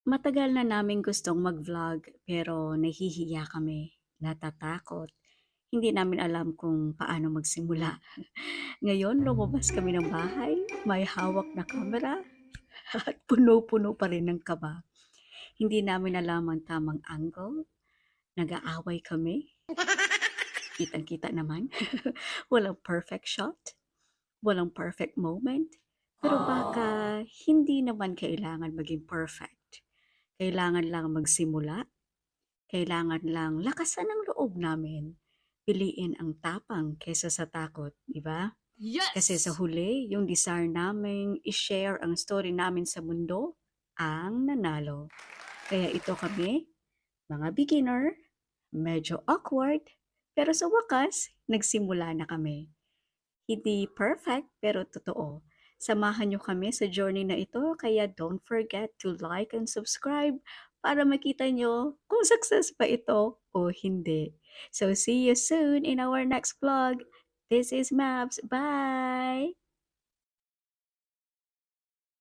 Matagal na naming gustong mag-vlog pero nahihiya kami, natatakot. Hindi namin alam kung paano magsimula. Ngayon, lumabas kami ng bahay, may hawak na camera, at puno-puno pa rin ng kaba. Hindi namin alam ang tamang angle, nag-aaway kami, kitang-kita naman. Walang perfect shot, walang perfect moment, pero baka hindi naman kailangan maging perfect. Kailangan lang magsimula. Kailangan lang lakasan ang loob namin. Piliin ang tapang kaysa sa takot, di ba? Kasi sa Yes! huli, yung desire naming i-share ang story namin sa mundo, ang nanalo. Kaya ito kami, mga beginner, medyo awkward, pero sa wakas, nagsimula na kami. Hindi perfect pero totoo. Samahan niyo kami sa journey na ito kaya don't forget to like and subscribe para makita niyo kung success ba ito o hindi. So see you soon in our next vlog. This is Mabs. Bye!